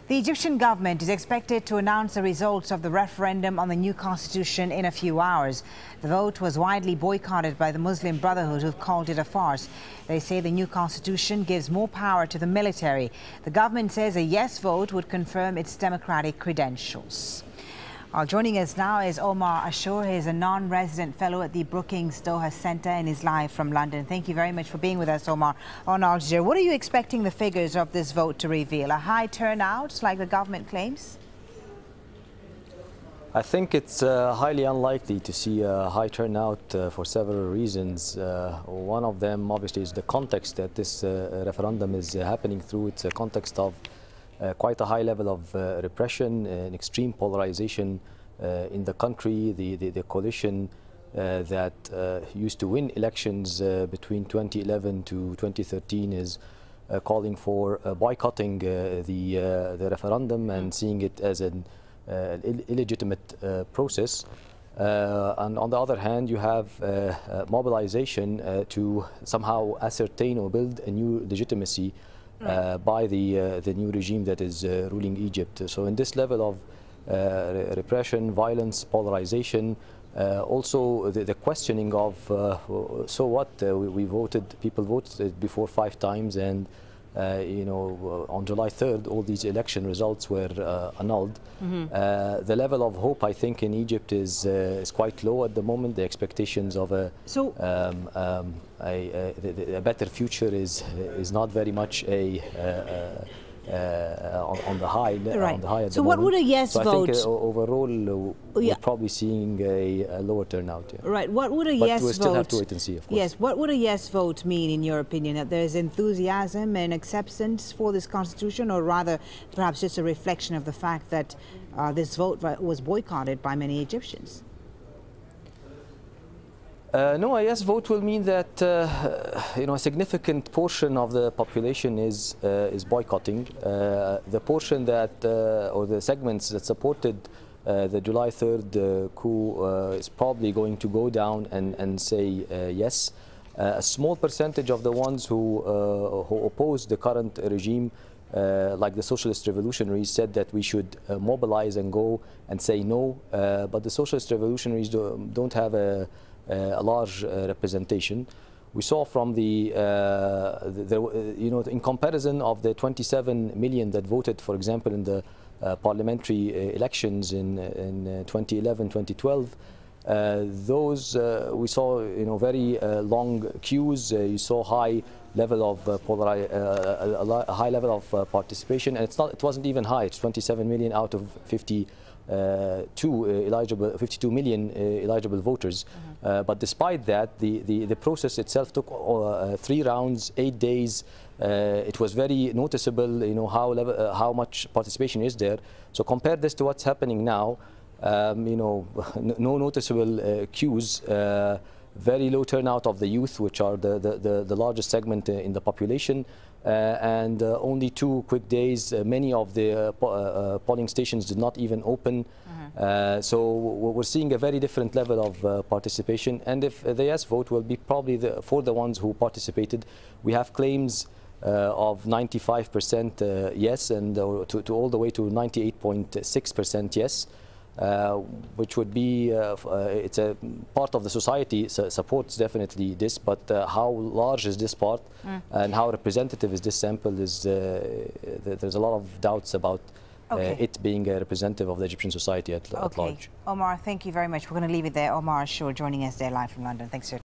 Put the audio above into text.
The Egyptian government is expected to announce the results of the referendum on the new constitution in a few hours. The vote was widely boycotted by the Muslim Brotherhood, who've called it a farce. They say the new constitution gives more power to the military. The government says a yes vote would confirm its democratic credentials. Joining us now is Omar Ashour. He is a non-resident fellow at the Brookings Doha Center and is live from London. Thank you very much for being with us, Omar, on Al Jazeera. What are you expecting the figures of this vote to reveal? A high turnout, like the government claims? I think it's highly unlikely to see a high turnout for several reasons. One of them, obviously, is the context that this referendum is happening through. It's a context of quite a high level of repression and extreme polarization in the country. The coalition that used to win elections between 2011 to 2013 is calling for boycotting the referendum and seeing it as an illegitimate process. And on the other hand, you have mobilization to somehow ascertain or build a new legitimacy by the new regime that is ruling Egypt. So in this level of repression, violence, polarization, also the questioning of so what, we voted, people voted before 5 times, and you know, on July 3rd, all these election results were annulled. The level of hope, I think, in Egypt is quite low at the moment. The expectations of a better future is not very much on the high. Right. On the high at so the what moment. would a yes so vote? I think overall we're probably seeing a lower turnout. Yeah. Right. What would a but yes vote? But we still have to wait and see, of course. Yes. What would a yes vote mean, in your opinion? That there's enthusiasm and acceptance for this constitution, or rather, perhaps just a reflection of the fact that this vote was boycotted by many Egyptians? No, a yes vote will mean that you know, a significant portion of the population is boycotting. The portion that or the segments that supported the July 3rd coup is probably going to go down and say yes. A small percentage of the ones who oppose the current regime, like the socialist revolutionaries, said that we should mobilize and go and say no. But the socialist revolutionaries don't have a large representation. We saw from the you know, in comparison of the 27 million that voted, for example, in the parliamentary elections in 2011, 2012, those we saw, you know, very long queues. You saw high level of a high level of participation, and it wasn't even high. It's 27 million out of 52 million eligible voters. But despite that, the process itself took 3 rounds, 8 days. It was very noticeable, you know, how much participation is there. So compare this to what's happening now. You know, no noticeable queues. Very low turnout of the youth, which are the largest segment in the population, and only 2 quick days. Many of the polling stations did not even open. So we're seeing a very different level of participation. And if the yes vote will be probably for the ones who participated, we have claims of 95% yes, and to all the way to 98.6% yes. Which would be, it's a part of the society supports definitely this, but how large is this part and how representative is this sample is, there's a lot of doubts about it being a representative of the Egyptian society at large. Omar, thank you very much. We're going to leave it there. Omar Ashour joining us there live from London. Thanks, sir.